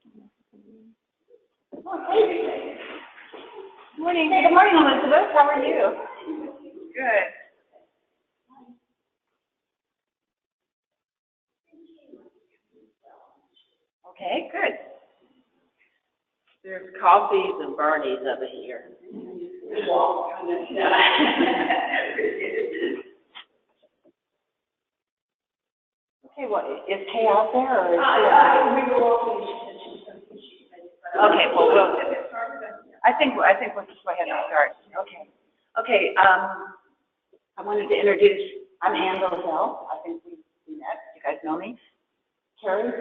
Okay. Morning. Hey, good morning, Elizabeth. How are you? Good. Okay, good. There's coffees and Bernies over here. Okay, what is Kay out there, or is we were walking. Okay, well, I think we'll just go ahead and start. Okay. I wanted to introduce. I'm Ann Roselle. I think we met. You guys know me. Carrie,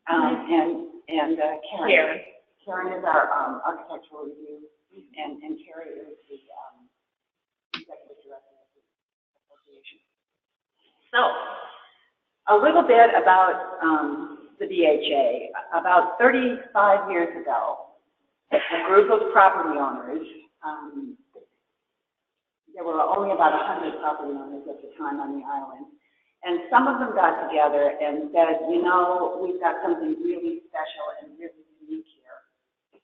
and Karen. Karen is our architectural review, and Carrie is the executive director of the association. So, a little bit about the BHA. About 35 years ago, a group of property owners, there were only about 100 property owners at the time on the island, and some of them got together and said, you know, we've got something really special and really unique here,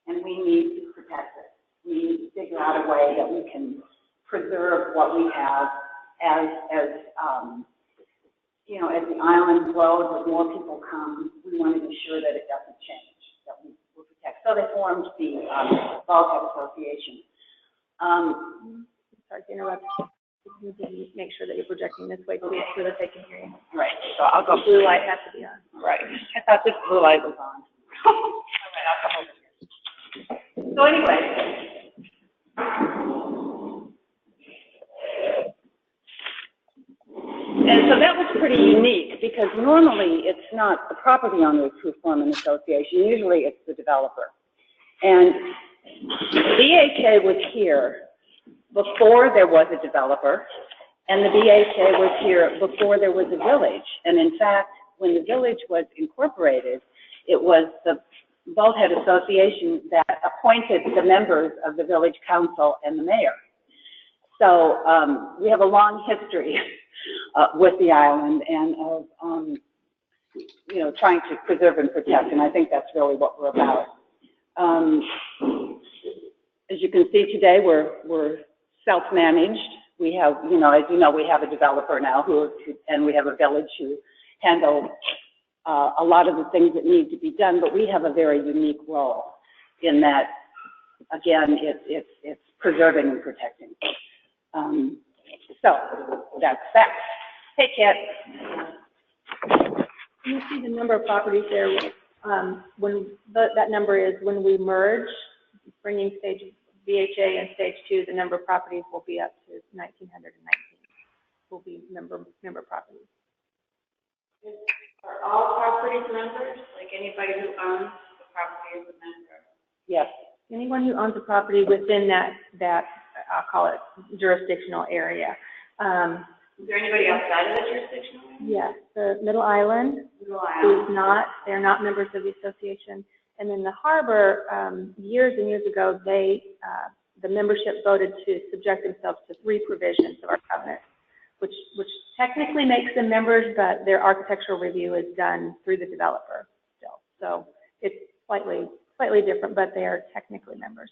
and we need to protect it. We need to figure out a way that we can preserve what we have as you know, as the island grows, as more people come, we want to be sure that it doesn't change, that we will protect. So they formed the Bulkhead Association. Sorry to interrupt. You need to make sure that you're projecting this way so that they can hear you. Right. So I'll go. The blue light has to be on. Right. I thought this blue light was on. All right, I'll come over here. So anyway. And so that was pretty unique because normally it's not the property owners who form an association. Usually it's the developer. And BHA was here before there was a developer, and the BHA was here before there was a village. And in fact, when the village was incorporated, it was the Bulkhead Association that appointed the members of the village council and the mayor. So we have a long history with the island and of, you know, trying to preserve and protect, and I think that's really what we're about. As you can see today, we're self-managed. We have, you know, as you know, we have a developer now and we have a village who handle a lot of the things that need to be done, but we have a very unique role in that, again, it's preserving and protecting. So that's that. Hey, Kat. You see the number of properties there. When that number is when we merge, bringing stage BHA and stage 2, the number of properties will be up to 1,919. Will be member properties. Are all properties members? Like anybody who owns the property is a member? Yes. Anyone who owns a property within that I'll call it jurisdictional area. Is there anybody outside of the jurisdictional area? Yes, the Middle Island is not, they're not members of the association. And then the harbor, years and years ago, the membership voted to subject themselves to 3 provisions of our covenant, which technically makes them members, but their architectural review is done through the developer still. So it's slightly different, but they are technically members.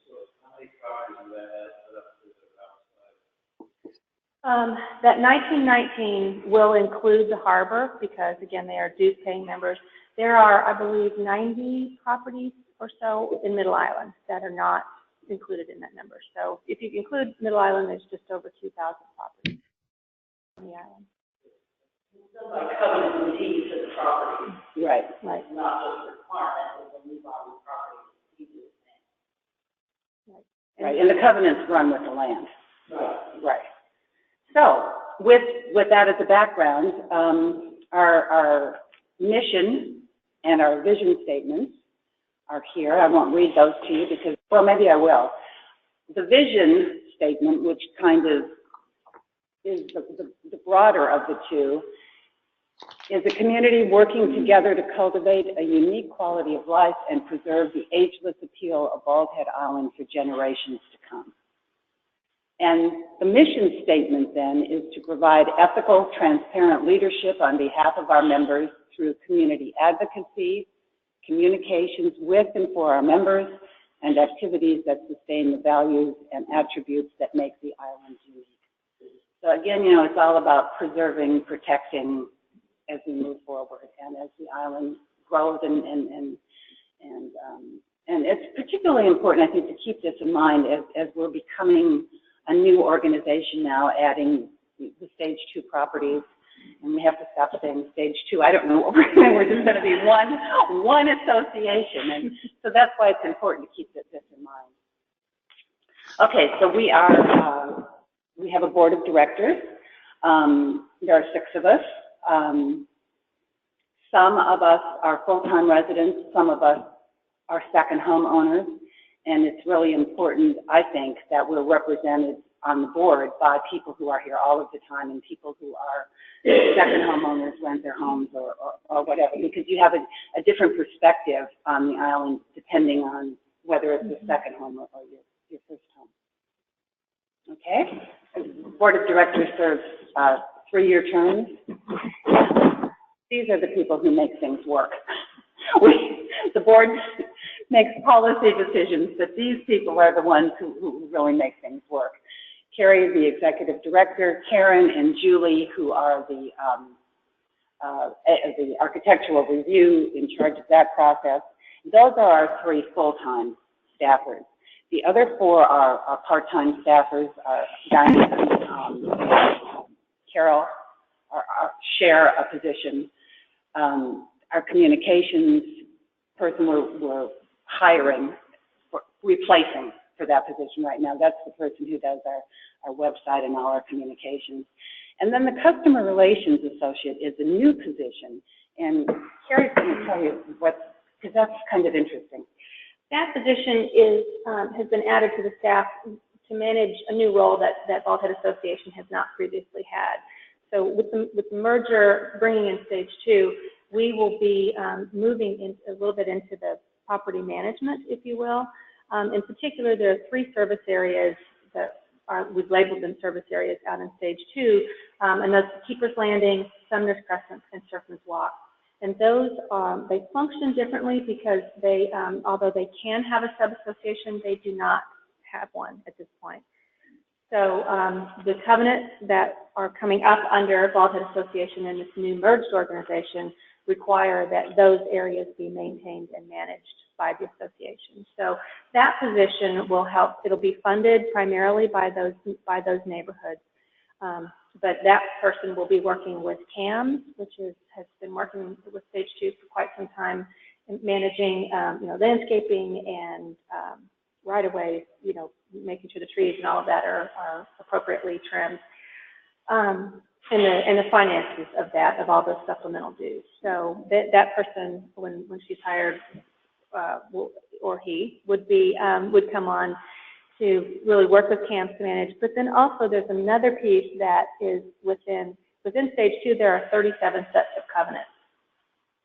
That 1919 will include the harbor because, again, they are dues-paying members. There are, I believe, 90 properties or so in Middle Island that are not included in that number. So if you include Middle Island, there's just over 2,000 properties on the island. So like covenants and deeds of the property. Right. Right. Not just requirement of the new body property. Right. And the covenants run with the land. Right. So, with that as a background, our mission and our vision statements are here. I won't read those to you because, well, maybe I will. The vision statement, which kind of is the broader of the two, is a community working together to cultivate a unique quality of life and preserve the ageless appeal of Bulkhead Island for generations to come. And the mission statement then is to provide ethical, transparent leadership on behalf of our members through community advocacy, communications with and for our members, and activities that sustain the values and attributes that make the island unique. So again, you know, it's all about preserving, protecting as we move forward and as the island grows, and it's particularly important, I think, to keep this in mind as we're becoming a new organization now, adding the stage 2 properties. And we have to stop saying stage 2. I don't know what we're doing. We're just going to be one association. And so that's why it's important to keep this in mind. Okay, so we have a board of directors. There are 6 of us. Some of us are full-time residents. Some of us are second homeowners. And it's really important, I think, that we're represented on the board by people who are here all of the time and people who are second homeowners, rent their homes or whatever, because you have a different perspective on the island depending on whether it's your second home or your first home. Okay? The board of directors serves 3-year terms. These are the people who make things work. The board makes policy decisions, but these people are the ones who really make things work. Carrie is the executive director. Karen and Julie, who are the architectural review, in charge of that process. Those are our 3 full-time staffers. The other 4 are part-time staffers. Diane and Carol share a position. Our communications person we're hiring, replacing for that position right now. That's the person who does our website and all our communications. And then the customer relations associate is a new position. And Carrie's going to tell you because that's kind of interesting. That position has been added to the staff to manage a new role that Bald Head Association has not previously had. So with the merger bringing in stage 2, we will be moving a little bit into the property management, if you will. In particular, there are 3 service areas that we've labeled them service areas out in stage 2, and that's Keeper's Landing, Sumner's Crescent, and Surfman's Walk. And those, they function differently because they, although they can have a sub-association, they do not have one at this point. So the covenants that are coming up under Bald Head Association and this new merged organization require that those areas be maintained and managed by the association. So that position will help. It'll be funded primarily by those neighborhoods. But that person will be working with CAMS, which has been working with stage 2 for quite some time, managing landscaping and right-of-ways, making sure the trees and all of that are appropriately trimmed, and the finances of all those supplemental dues. So that person, when she's hired, or he would come on to really work with CAMS to manage. But then also there's another piece that is within stage 2. There are 37 sets of covenants,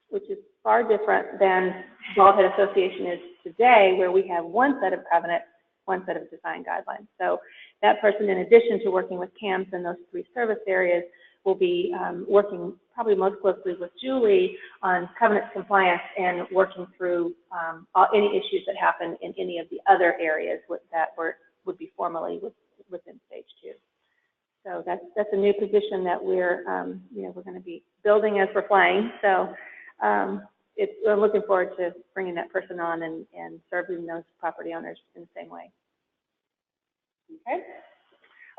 which is far different than Bald Head Association is today, where we have 1 set of covenants, 1 set of design guidelines. So that person, in addition to working with CAMS in those 3 service areas, will be working probably most closely with Julie on covenant compliance and working through any issues that happen in any of the other areas that would be formally within stage 2. So that's a new position that we're going to be building as we're flying. So we're looking forward to bringing that person on and serving those property owners in the same way.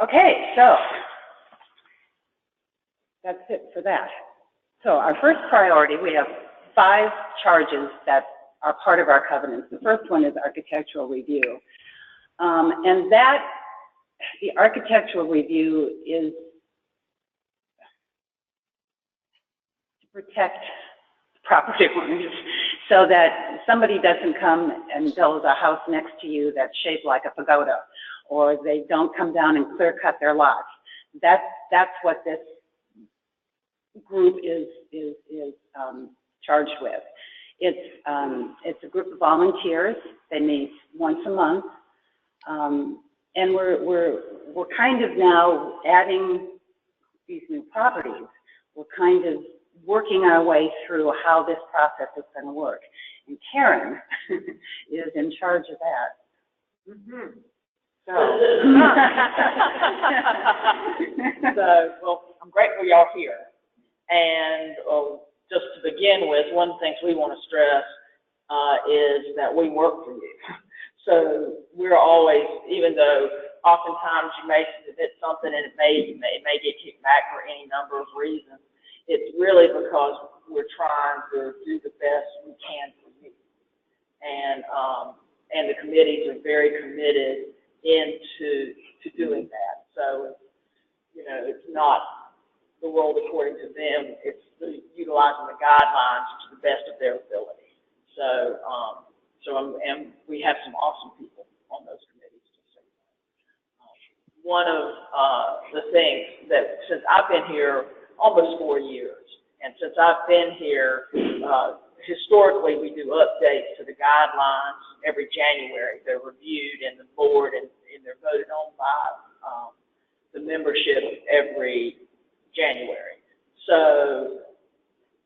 Okay, so that's it for that. So our first priority, we have 5 charges that are part of our covenants. The first one is architectural review. And the architectural review is to protect property owners so that somebody doesn't come and build a house next to you that's shaped like a pagoda, or they don't come down and clear cut their lots. That's what this group is charged with. It's a group of volunteers. They meet once a month, and we're kind of now adding these new properties. We're kind of working our way through how this process is going to work. And Karen is in charge of that. Mm-hmm. So, Well, I'm grateful y'all here. And just to begin with, one of the things we want to stress is that we work for you. So we're always, even though oftentimes you may submit something and it may get kicked back for any number of reasons, it's really because we're trying to do the best we can for you. And the committees are very committed into doing that. So, you know, it's not the world according to them, it's utilizing the guidelines to the best of their ability. So, and we have some awesome people on those committees. One of the things that, since I've been here almost 4 years, and since I've been here, historically we do updates to the guidelines every January. They're reviewed in the board and they're voted on by the membership every January. So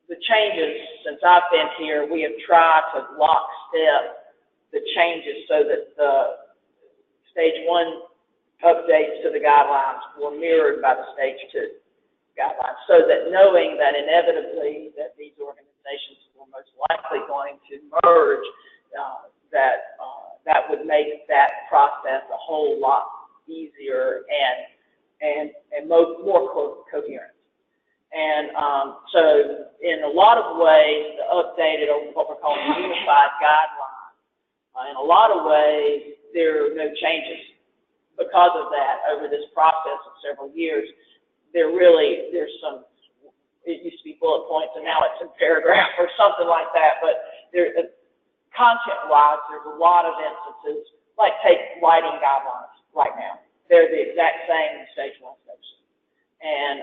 the changes, since I've been here, we have tried to lockstep the changes so that the stage 1 updates to the guidelines were mirrored by the stage 2 guidelines, so that knowing that inevitably that these organizations were most likely going to merge, that would make that process a whole lot easier and more coherent. And so in a lot of ways, the updated, or what we're calling unified guidelines, in a lot of ways, there are no changes because of that over this process of several years. There's some, it used to be bullet points and now it's in paragraph or something like that, but content-wise, there's a lot of instances, like take lighting guidelines right now. They're the exact same in stage 1 section. And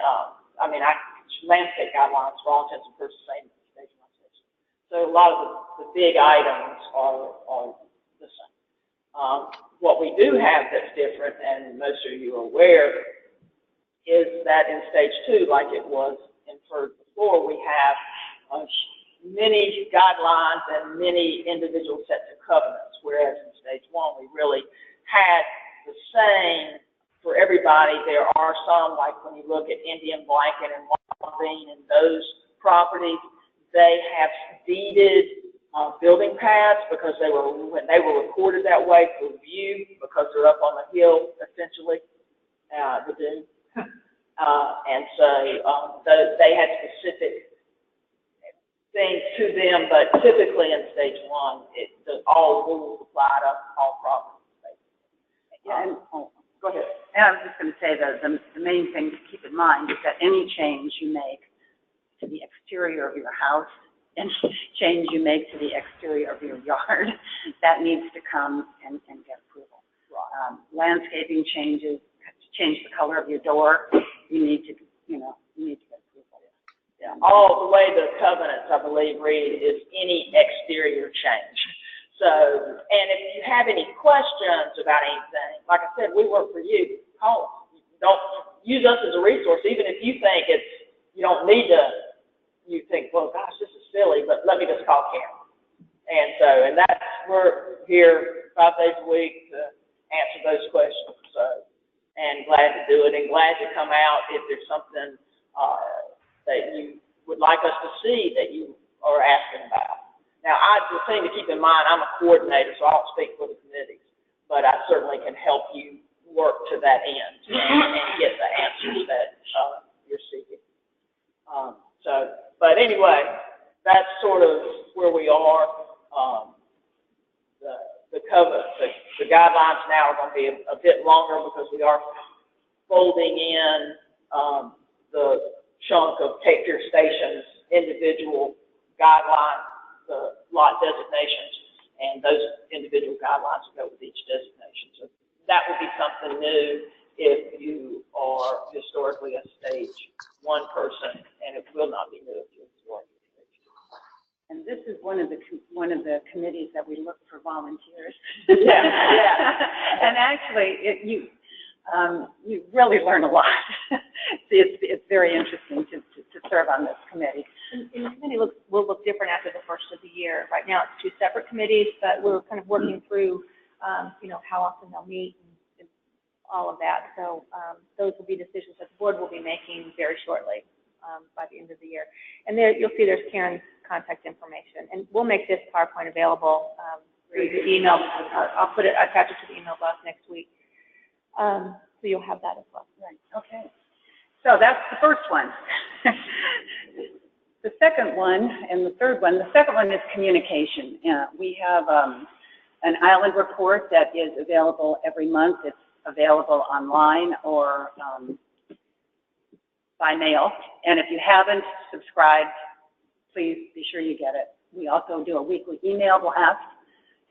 landscape guidelines for all intents and purposes same in stage 1 section. So a lot of the big items are the same. What we do have that's different, and most of you are aware, is that in stage 2, like it was inferred before, we have many guidelines and many individual sets of covenants, whereas in stage 1 we really had the same for everybody. There are some, like when you look at Indian Blanket and Long Bean and those properties, they have deeded building pads because when they were recorded that way for view, because they're up on the hill, essentially, the dune. And so they had specific things to them, but typically in stage 1, all rules apply to all properties. yeah, Go ahead. and I was just going to say that the main thing to keep in mind is that any change you make to the exterior of your house, any change you make to the exterior of your yard, that needs to come and get approval. Right. Landscaping changes, change the color of your door, you need to get approval. Yeah. The way the covenants, I believe, read is any exterior change. So, and if you have any questions about anything, like I said, we work for you. Call us. Don't use us as a resource, even if you think you don't need to. You think, well, gosh, this is silly, but let me just call Karen. And we're here 5 days a week to answer those questions. So, and glad to do it, and glad to come out if there's something that you would like us to see that you are asking about. Now, the thing to keep in mind, I'm a coordinator, so I don't speak for the committees, but I certainly can help you work to that end and get the answers that you're seeking. But anyway, that's sort of where we are. The guidelines now are going to be a bit longer because we are folding in the chunk of Cape Fear Station's individual guidelines, the lot designations, and those individual guidelines will go with each designation. So that would be something new if you are historically a stage 1 person, and it will not be new if you're historically stage 2. And this is one of the committees that we look for volunteers. Yeah. And actually, you really learn a lot. It's very interesting to serve on this committee. And the committee looks will look different after the first of the year. Right now, it's two separate committees, but we're kind of working through, how often they'll meet and all of that. So those will be decisions that the board will be making very shortly by the end of the year. And there, you'll see there's Karen's contact information, and we'll make this PowerPoint available through the email. I'll attach it to the email box next week. So you'll have that as well. Right. Okay. So that's the first one. The second one and the third one. The second one is communication. We have an island report that is available every month. It's available online or by mail. And if you haven't subscribed, please be sure you get it. We also do a weekly email blast.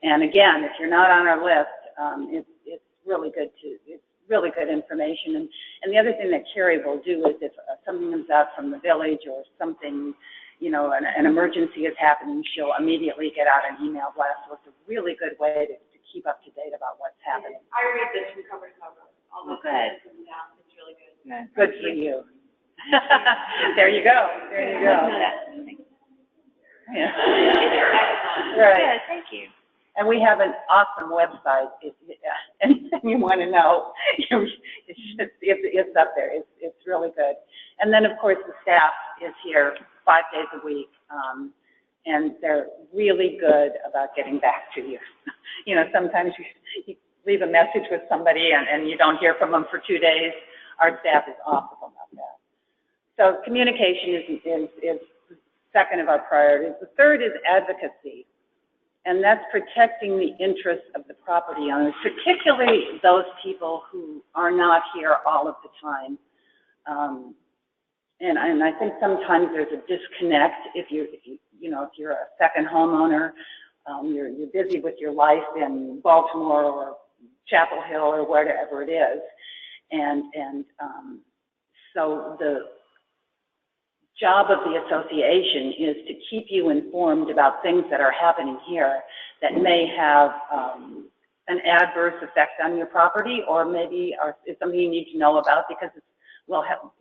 And again, if you're not on our list, it's really good it's really good information. And the other thing that Carrie will do is if something comes out from the village or something, an emergency is happening, she'll immediately get out an email blast. So it's a really good way to keep up to date about what's happening. I read this from cover to cover. All the Okay. It's really good. Good for you. There you go. There you go. Yeah. Right. Yeah, thank you. And we have an awesome website. If anything you want to know, it's up there. It's really good. And then, of course, the staff is here 5 days a week, and they're really good about getting back to you. Sometimes you leave a message with somebody and you don't hear from them for 2 days. Our staff is awesome about that. So communication is the second of our priorities. The third is advocacy. And that's protecting the interests of the property owners, particularly those people who are not here all of the time. And I think sometimes there's a disconnect if you're a second homeowner, you're busy with your life in Baltimore or Chapel Hill or wherever it is, and so the job of the association is to keep you informed about things that are happening here that may have an adverse effect on your property, or maybe it's something you need to know about because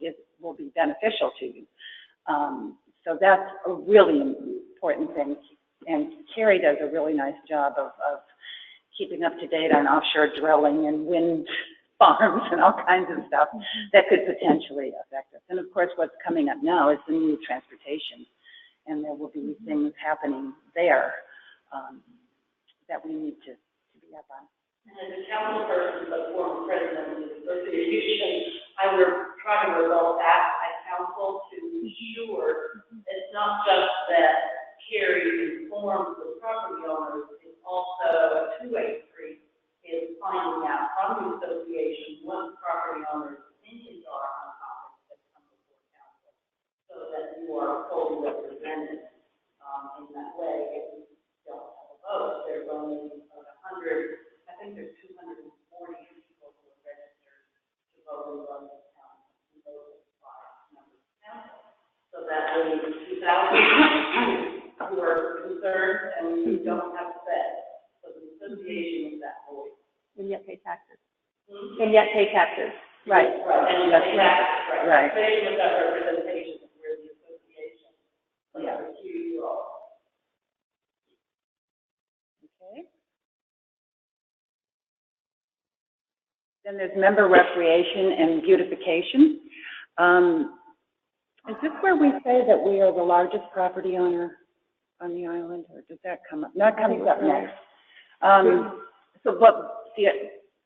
it will be beneficial to you. So that's a really important thing. And Carrie does a really nice job of keeping up to date on offshore drilling and wind farms and all kinds of stuff that could potentially affect us. And of course, what's coming up now is the new transportation, and there will be things happening there that we need to be up on. And as a council person, but former president of the association, I would try to resolve that at council to ensure it's not just that Carrie informs the property owners, it's also a two-way street. Is finding out from the association what the property owners' opinions are on topics that come before council, so that you are fully represented in that way. If you don't have a vote, there's only 100, I think there's 240 people who are registered to vote in London County, and voted by members of council. So that leaves 2,000 who are concerned and who don't have a say. So the association is that voice. And yet pay taxes. And yet pay taxes. Right. Right. And That's right. right. Same with that representation where the association plays Yeah. a huge role. Okay. Then there's member recreation and beautification. Is this where we say that we are the largest property owner on the island, or does that come up? That comes up next.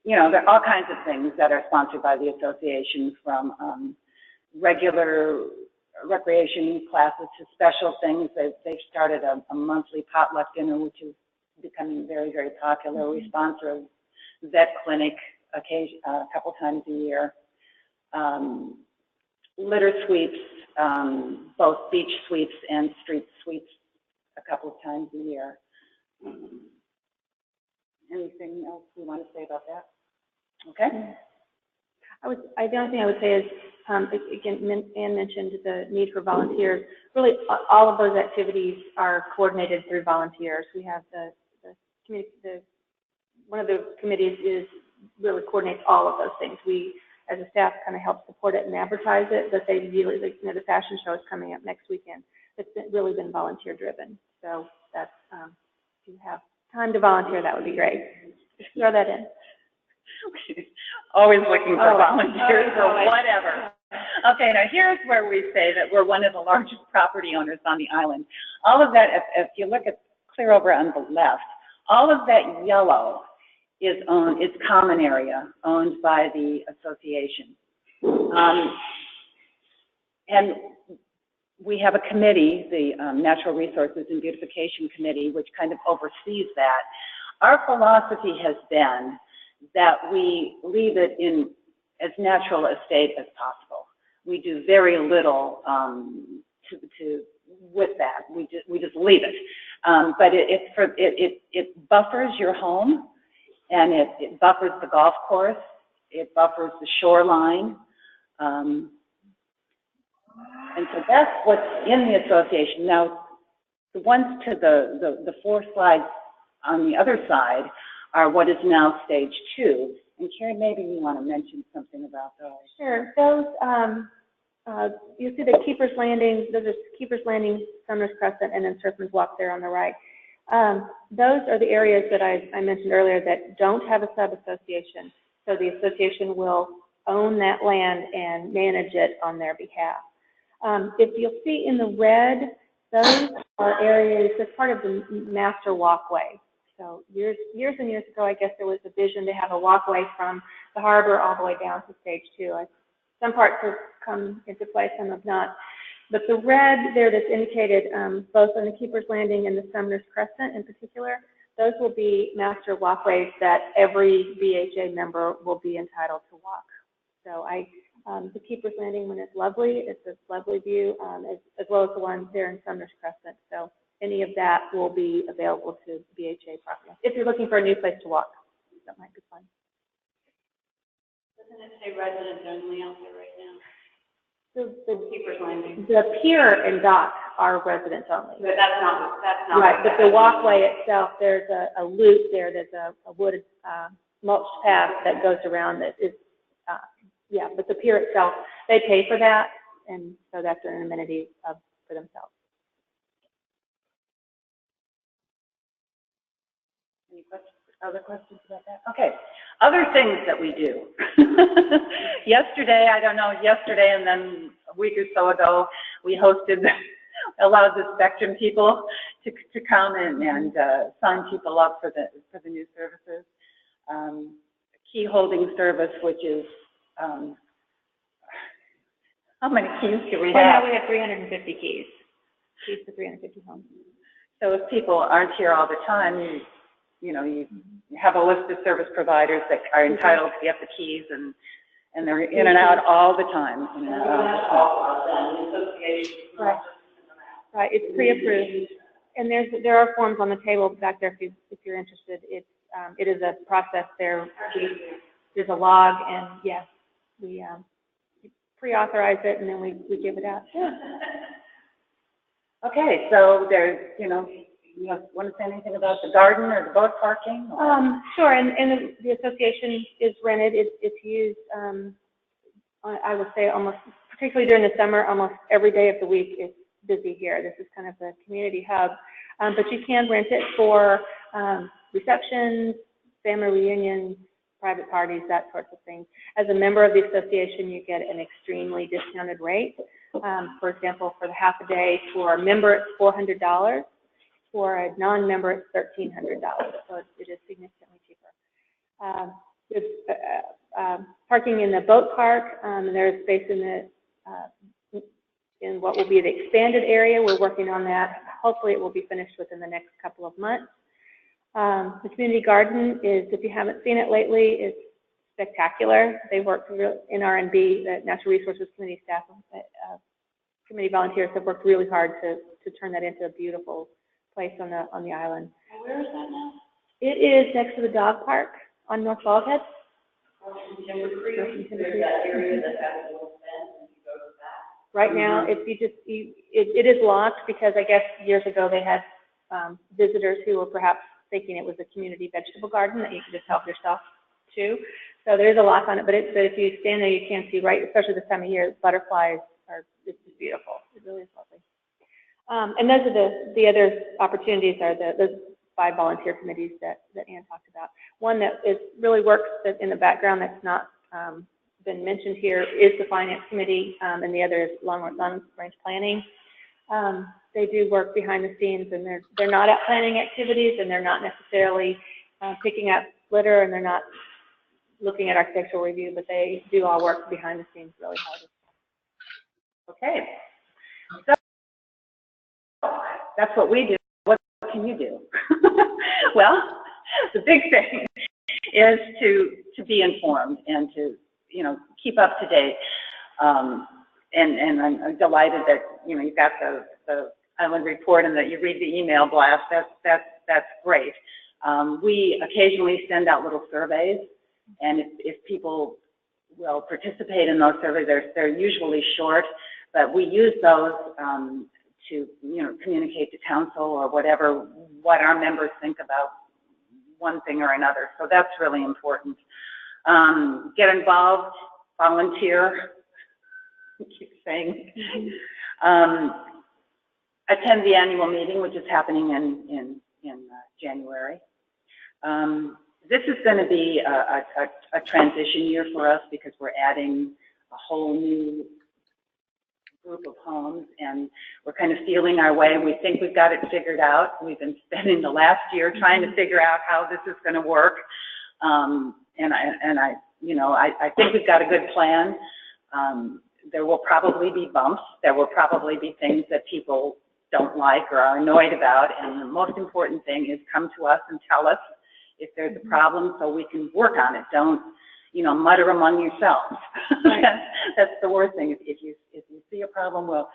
There are all kinds of things that are sponsored by the association, from regular recreation classes to special things. They've started a monthly potluck dinner, which is becoming very, very popular. We sponsor a vet clinic a couple times a year. Litter sweeps, both beach sweeps and street sweeps a couple of times a year. Anything else we want to say about that? Okay. The only thing I would say is, again, Ann mentioned the need for volunteers. Really, all of those activities are coordinated through volunteers. We have one of the committees really coordinates all of those things. We, as a staff, kind of help support it and advertise it, but they really, the fashion show is coming up next weekend. it's really been volunteer driven. So that's, if you have time to volunteer, that would be great. Just throw that in. Always looking for volunteers or whatever. Okay, now here's where we say that we're one of the largest property owners on the island. All of that, if you look at clear over on the left, all of that yellow is owned, it's common area owned by the association. And we have a committee, the Natural Resources and Beautification Committee, which kind of oversees that. Our philosophy has been that we leave it in as natural a state as possible. We do very little with that. We just leave it. But it buffers your home, and it buffers the golf course. It buffers the shoreline. And so that's what's in the association. Now, the ones to the 4 slides on the other side are what is now stage 2. And Carrie, maybe you want to mention something about those. Sure. Those, you see the Keeper's Landing, those are Keeper's Landing, Sumner's Crescent, and then Surfman's Walk there on the right. Those are the areas that I mentioned earlier that don't have a sub-association. So the association will own that land and manage it on their behalf. If you'll see in the red, those are areas that's part of the master walkway. So years and years ago, I guess there was a vision to have a walkway from the harbor all the way down to stage 2. Some parts have come into play, some have not. But the red there that's indicated, both on the Keeper's Landing and the Sumner's Crescent in particular, those will be master walkways that every BHA member will be entitled to walk. So the Keeper's Landing one is lovely. It's a lovely view, as well as the one there in Sumner's Crescent. So any of that will be available to BHA property. If you're looking for a new place to walk, that might be fun. Doesn't it say residents only out there right now? The Keeper's Landing. The pier and dock are residents only. But that's not Right, but the walkway itself, there's a loop there. There's a wooded mulched path that goes around that is, yeah, but the pier itself, they pay for that, and so that's an amenity for themselves. Any questions? Other questions about that? Okay. Other things that we do. Yesterday, and then a week or so ago, we allowed the Spectrum people to come and sign people up for the new services. Key holding service, which is, how many keys do we have? Well, now we have 350 keys. Keys to 350 homes. So if people aren't here all the time, you have a list of service providers that are entitled to get the keys, and they're in and out all the time. Right. Right. It's pre-approved, and there are forms on the table back there if you're interested. It is a process there. There's a log, and yes, we pre-authorize it, and then we give it out. Okay, so there's, you want to say anything about the garden or the boat parking? Sure, and the association is rented. It's used, I would say almost, particularly during the summer, almost every day of the week is busy here. This is kind of the community hub. But you can rent it for receptions, family reunions, private parties, that sorts of things. As a member of the association, you get an extremely discounted rate. For example, for the half a day, for a member, it's $400. For a non-member, it's $1,300, so it is significantly cheaper. There's parking in the boat park, and there's space in what will be the expanded area. We're working on that. Hopefully, it will be finished within the next couple of months. The community garden is, if you haven't seen it lately, it's spectacular. They worked in R&B, the Natural Resources Committee staff, committee volunteers have worked really hard to turn that into a beautiful place on the island. Where is that now? It is next to the dog park on North Baldhead. There's that area that has a little fence and you go to that. Right now, if it is locked because I guess years ago they had visitors who were perhaps thinking it was a community vegetable garden that you could just help yourself to. So there is a lock on it, but if you stand there, you can see right, especially this time of year, butterflies it's just beautiful. It really is lovely. And those are the other opportunities are those 5 volunteer committees that Ann talked about. One that really works in the background that's not been mentioned here is the finance committee, and the other is long-range planning. They do work behind the scenes, and they're not out planning activities, and they're not necessarily picking up litter, and they're not looking at architectural review, but they do all work behind the scenes really hard. Okay. So that's what we do. What can you do? Well, the big thing is to be informed and to, keep up to date. And I'm delighted that, you've got the island report and that you read the email blast. That's great. We occasionally send out little surveys, and if people will participate in those surveys, they're usually short, but we use those to, communicate to council or whatever, what our members think about one thing or another. So that's really important. Get involved, volunteer, I keep saying. Attend the annual meeting, which is happening in January. This is going to be a transition year for us because we're adding a whole new group of homes, and we're kind of feeling our way. We think we've got it figured out. We've been spending the last year trying to figure out how this is going to work, and I think we've got a good plan. There will probably be bumps. There will probably be things that people don't like or are annoyed about, and the most important thing is come to us and tell us if there's a problem so we can work on it. Don't, mutter among yourselves. Right. That's the worst thing. If you see a problem, we'll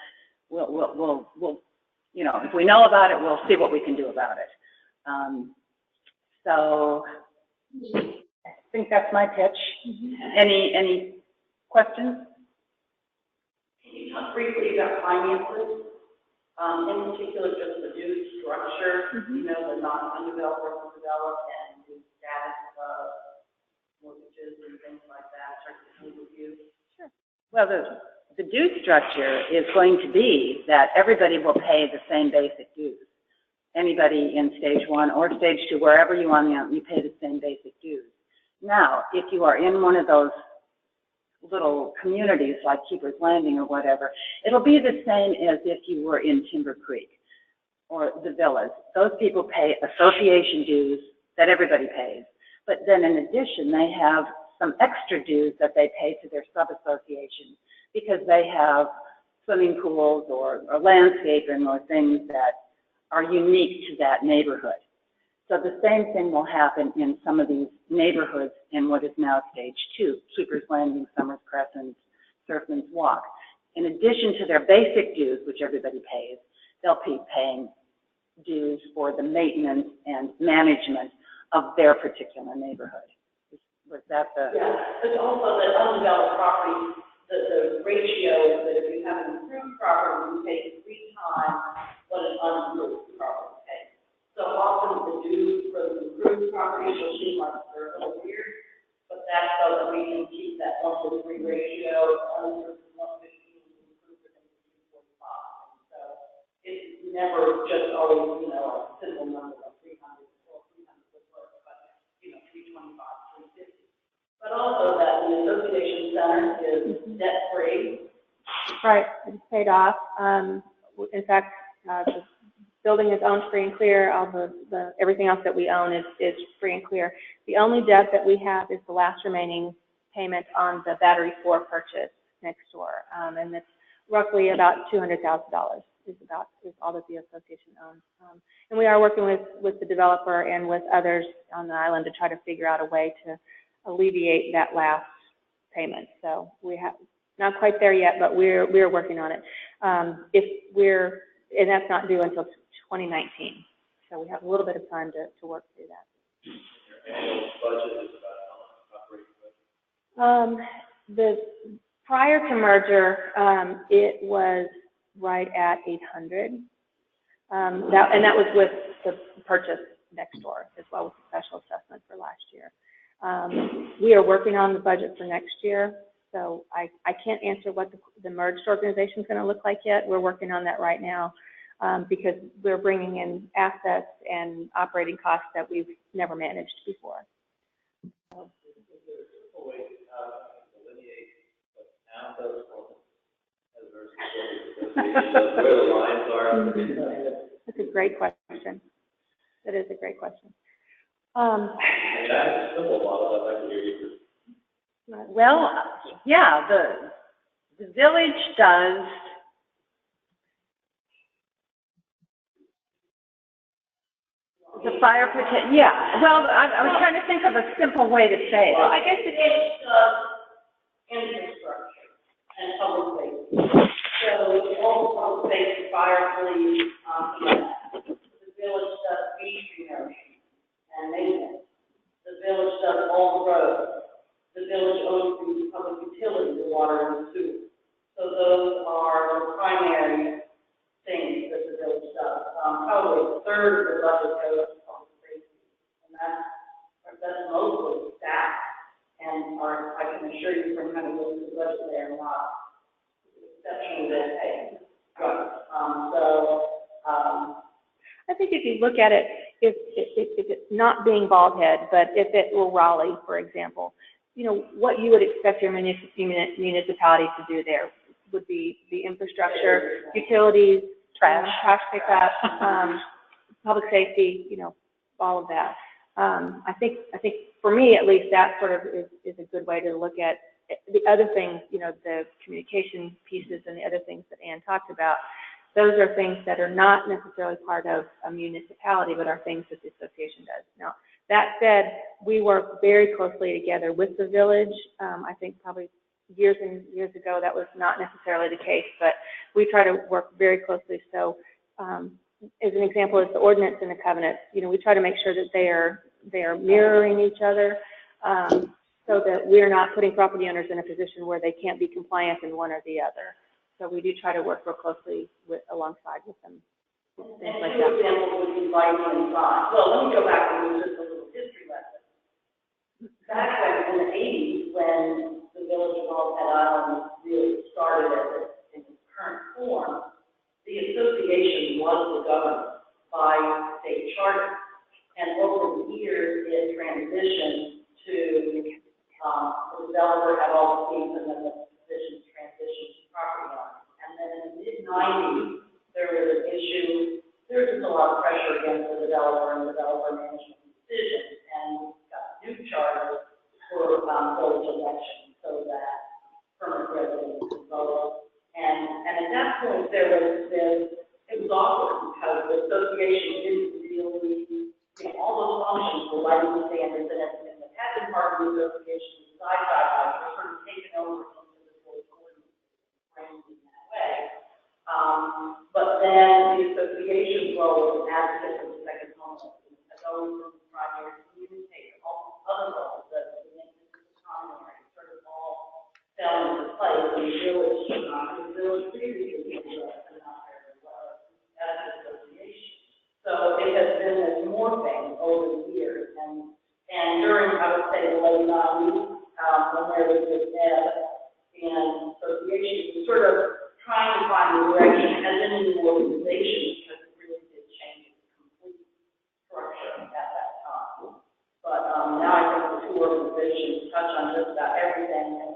if we know about it, we'll see what we can do about it. So I think that's my pitch. Any questions? Can you talk briefly about finances? In particular, just the new structure, the non-undeveloped versus developed, and the status of mortgages and things like that, certain review. Sure. Well, the due structure is going to be that everybody will pay the same basic dues. Anybody in stage 1 or stage 2, wherever you are, you pay the same basic dues. Now, if you are in one of those little communities like Keeper's Landing or whatever, it'll be the same as if you were in Timber Creek or the villas. Those people pay association dues that everybody pays, but then in addition they have some extra dues that they pay to their sub-association because they have swimming pools or landscaping or things that are unique to that neighborhood. So the same thing will happen in some of these neighborhoods in what is now stage 2, Keeper's Landing, Summers Crescent, Surfman's Walk. In addition to their basic dues, which everybody pays, they'll be paying dues for the maintenance and management of their particular neighborhood. Was that the... Yeah, but also the undeveloped property, the ratio that if you have an improved property, you pay 3 times what an unimproved property pays. So often the dues for the improved properties will seem like they're a little weird, but that's so that we can keep that 1:3 ratio, versus 150 improved to 245. So it's never just always, a simple number of 300 or 300 would work, but 325, 350. But also that the association center is debt-free. Right, it's paid off. In fact, the building is owned free and clear. All the everything else that we own is free and clear. The only debt that we have is the last remaining payment on the Battery 4 purchase next door, and it's roughly about $200,000 is all that the association owns. And we are working with the developer and with others on the island to try to figure out a way to alleviate that last payment. So we have not quite there yet, but we're working on it. And that's not due until 2019. So we have a little bit of time to work through that. Your annual budget is about how much operating budget? The prior to merger, it was right at 800. And that was with the purchase next door, as well as the special assessment for last year. We are working on the budget for next year, so I can't answer what the merged organization is going to look like yet. We're working on that right now. because we're bringing in assets and operating costs that we've never managed before. Where the lines are. That's a great question. That is a great question. I mean, I have a simple model I'd like to hear you. Well, yeah, the village does the fire protection. Yeah, well, I was trying to think of a simple way to say Well, it. I guess it is, infrastructure and public safety. So all the public safety, fire, police, the village does beach promotion and maintenance. The village does all the roads. The village owns the public utilities, the water and the sewer. So those are the primary things that the village does. Probably a third of the budget goes to public safety, and that's mostly staff. And I can assure you from having looked at the budget, they are not exceptionally well paid. I think if you look at it, if it's not being Bald Head, but if it were Raleigh, for example, you know, what you would expect your municipality to do there would be the infrastructure, utilities, trash pickup, public safety, you know, all of that. I think for me at least that sort of is a good way to look at the other things, you know, the communication pieces and the other things that Ann talked about. Those are things that are not necessarily part of a municipality, but are things that the association does. Now, that said, we work very closely together with the village. I think probably years and years ago that was not necessarily the case, but we try to work very closely. So, as an example, is the ordinance and the covenants. You know, we try to make sure that they are mirroring each other, so that we're not putting property owners in a position where they can't be compliant in one or the other. So we do try to work real closely alongside with them. Things like that. Two examples would be lighting and signs. Well, let me go back and do just a little history lesson. Back in the 80s, when the village of Bald Head Island really started in its current form, the association was governed by state charter. And over the years, it transitioned to the developer had all the fees, and then the positions transitioned to property owners. And then in the mid-90s, there was an issue. There was just a lot of pressure against the developer and developer management decisions, and we got new charters for village elections so that permanent residents could vote. And at that point, it was awkward because the association didn't really, you know, all those functions were lighting standards and the patent part of the association, side by side, were sort of taken over into the whole ordinance framed in that way. But then the association's role was an advocate for the second homeowner, as always from the primary communicator, all other roles that the primary sort of all fell into place. And the village previously was not very well as an association. So it has been this morphing over the years, and during, I would say, the late 90s, when there was this ebb and association, we sort of trying to find a direction as in the organization, because it really did change its complete structure at that time. But now I think the two organizations touch on just about everything. And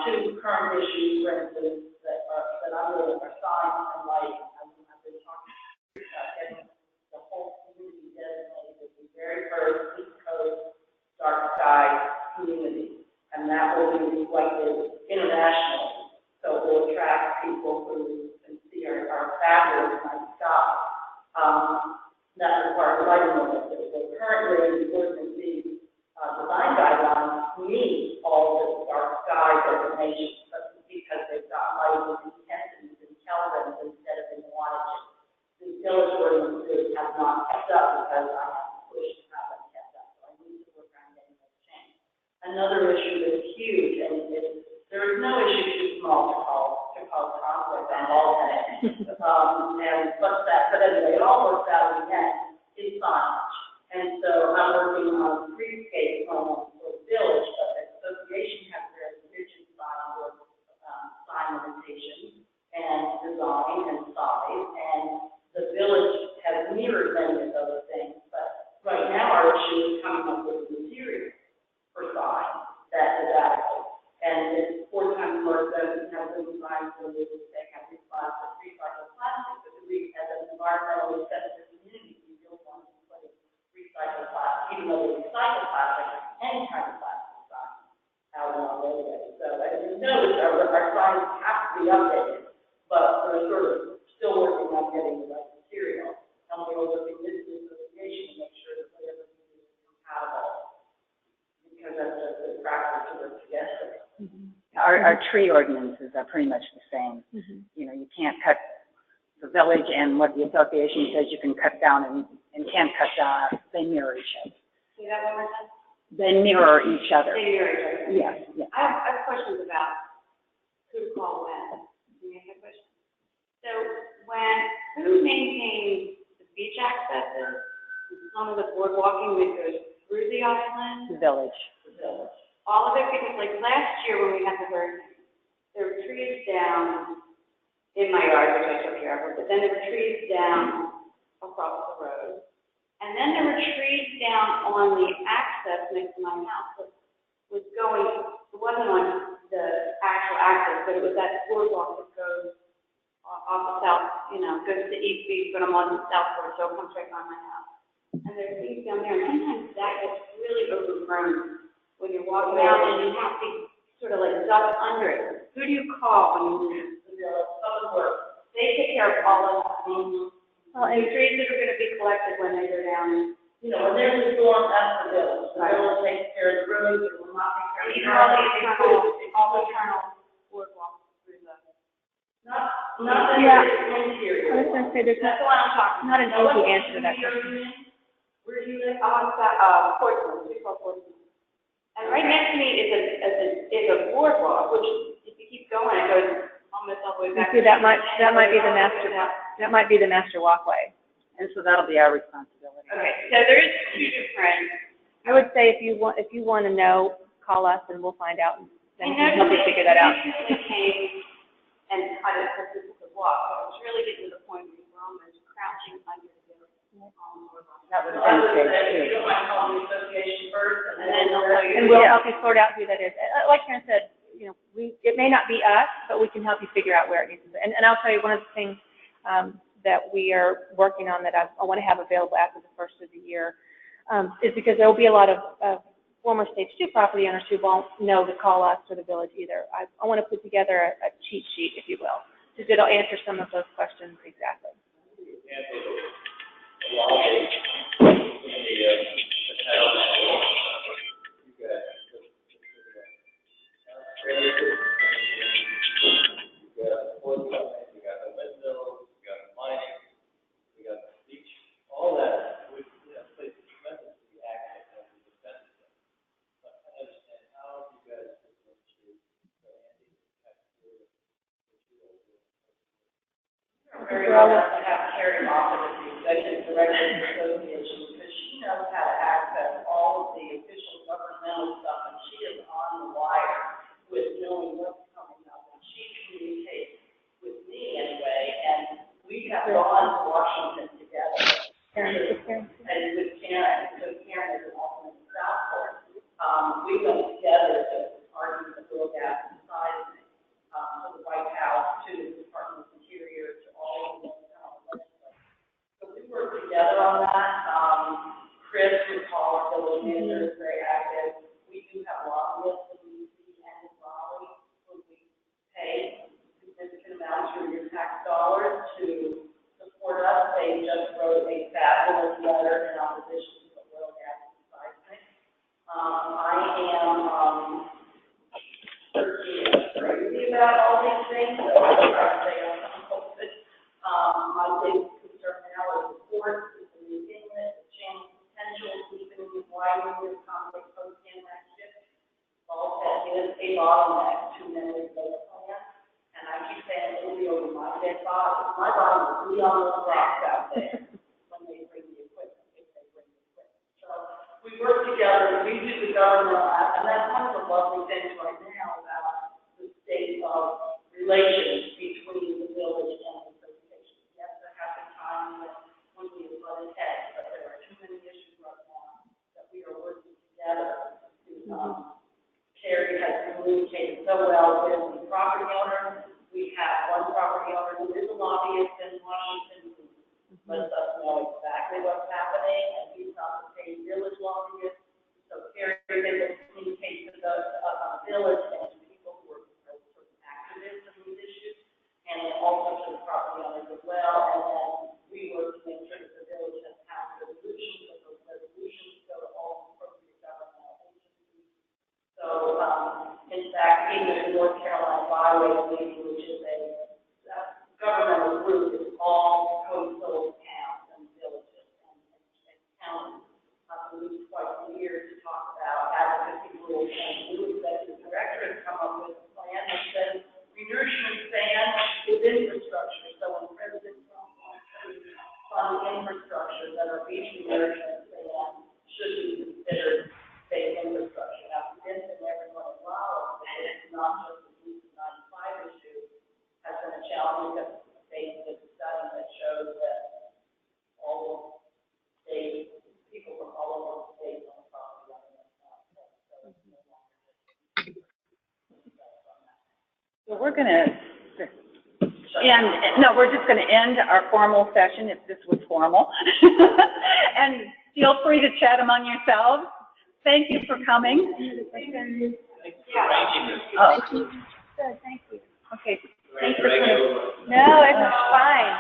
two current issues, for instance, that I'm really are signs and lighting. I've been talking about getting the whole community designated as the very first East Coast dark sky community, and that will be reflected internationally. So it will attract people who can see our fabulous night sky. That requires lighting ordinances. So currently, the ordinance design guidelines meet all the dark sky designations, but because they've got lighting intensities in kelvins instead of in wattage. The village ordinances have not kept up because I have pushed to have them kept up. So I need to work on getting those changed. Another issue that's huge, and there is no issue too small to cause conflict on all ends. But anyway, it all works out in the end, is signage. And so I'm working on a streetscape plan for the village, but the association has very rigid sign limitations and design and size. And mirrored many of those things, but right now our issue is coming up with material for signs that is adequate. And it's 4 times more expensive to have those signs than it is to have recycled plastic. But we, as an environmentally sensitive community, we don't want to put recycled plastic, even though we recycle plastic, any kind of plastic sign out in our roadway. So as you notice, our signs have to be updated, but we're sort of still working on getting the right material. And we're working with the association to make sure that whatever we do is compatible, because that's just the practice to work together. Our tree ordinances are pretty much the same. You know, you can't cut the village and what the association says you can cut down and can't cut down. They mirror each other. See that one more time? They mirror each other. They mirror each other. Yes, yes. I have questions about who to call when. Do you have questions? So who maintains the beach accesses, some of the boardwalking that goes through the island? The village. All of it, because like last year when we had the hurricane, there were trees down in my yard, which I took care of, but then there were trees down across the road. And then there were trees down on the access next to my house that was going, it wasn't on the actual access, but it was that boardwalk that goes off the south, you know, goes to East Beach, but I'm on the southward, so it comes right by my house. And there's trees down there, and sometimes that gets really overgrown when you're walking out, and you have to sort of like duck under it. Who do you call when you need public works? They take care of all of that. Well, and The trees that are going to be collected when they go down. You know, when there's a storm, that's the village. The village takes care of the roads, it will not take care of the All the internal boardwalks through the. Not Yeah. the interior. I was going to say there's That's what I'm talking not about. an easy answer to that question. Where do you live? I'm on Portsmouth, we call Portsmouth. And right next to me is a boardwalk, which if you keep going, it goes almost all the way You back. see, that might be the master walkway. And so that'll be our responsibility. Okay, so there is 2 different. I would say if you want to know, call us and we'll find out, and then we can help you figure that out. I recently came and cut it so people could walk, but it's really getting to the point where you're almost crouching under the boardwalk. That was So I would Wednesday say, if you too. don't mind calling the association first, And then they'll tell you. And we'll help you sort out who that is. Like Karen said, you know, it may not be us, but we can help you figure out where it needs to be. And I'll tell you one of the things that we are working on that I want to have available after the first of the year is because there will be a lot of former Stage 2 property owners who won't know to call us or the village either. I want to put together a cheat sheet, if you will, because it'll answer some of those questions exactly. very glad to have Carrie Moffett as the executive director of the association, because she knows how to access all of the official governmental stuff, and she is on the wire with knowing what's coming up, and she communicates with me anyway, and we have gone to Washington together. And with Karen, because Karen is also in Southport, we went together to argue the bill gas and seismic, to the White House, to the Department of Interior, to all of the legislators. So we worked together on that. Chris, who's our village manager, is very active. We do have lobbyists in D.C. and in Raleigh who we pay significant amounts of your tax dollars to support us. They just wrote a fabulous letter in opposition to the oil, gas, and seismic. I am crazy about all these things, so I'm trying to stay on top of it. My big concern now is the port, is the new inlet, the channel potential, deepening and widening, the conflict post-Panamax ship. All that is a bottleneck to many of those plans. And I keep saying it'll be over my dead body. My body will be on those rocks out there when they bring the equipment, if they bring the equipment. So we work together, we do the government, and that's one of the lovely things right now about the state of relations between the village and the association. Yes, there have been times when we have so well with the property owner. We have one property owner who is a lobbyist in Washington, who lets us know exactly what's happening, and he's not the same village lobbyist. So Terry did communicate to the village and to people who are sort of activists in these issues, and also to the property owners as well. And then we work to make sure that the village has passed resolutions, and those resolutions go to all appropriate governmental agencies. So, in fact, even the North Carolina Byway League, which is a governmental group, is all coastal towns and villages and counties. We meet twice a year to talk about advocacy rules, and the new executive director has come up with a plan that says renourishment span is infrastructure. So when President Trump wants to fund infrastructure, that our beach renourishment span should be considered state infrastructure. Now, convincing everyone in Raleigh that it's not just the East 95 issue has been a challenge because the state did a study that shows that all states, people from all over the state on the property line. So we're going to we're just going to end our formal session, if this was formal. And feel free to chat among yourselves. Thank you for coming. Oh. Good, thank you. Okay. Thanks for coming. No, it's fine.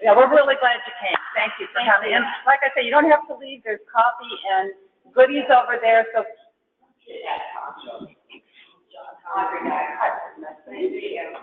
Yeah, we're really glad you came. Thank you for coming. And like I said, you don't have to leave. There's coffee and goodies over there. So. John, every night. Nice to meet you.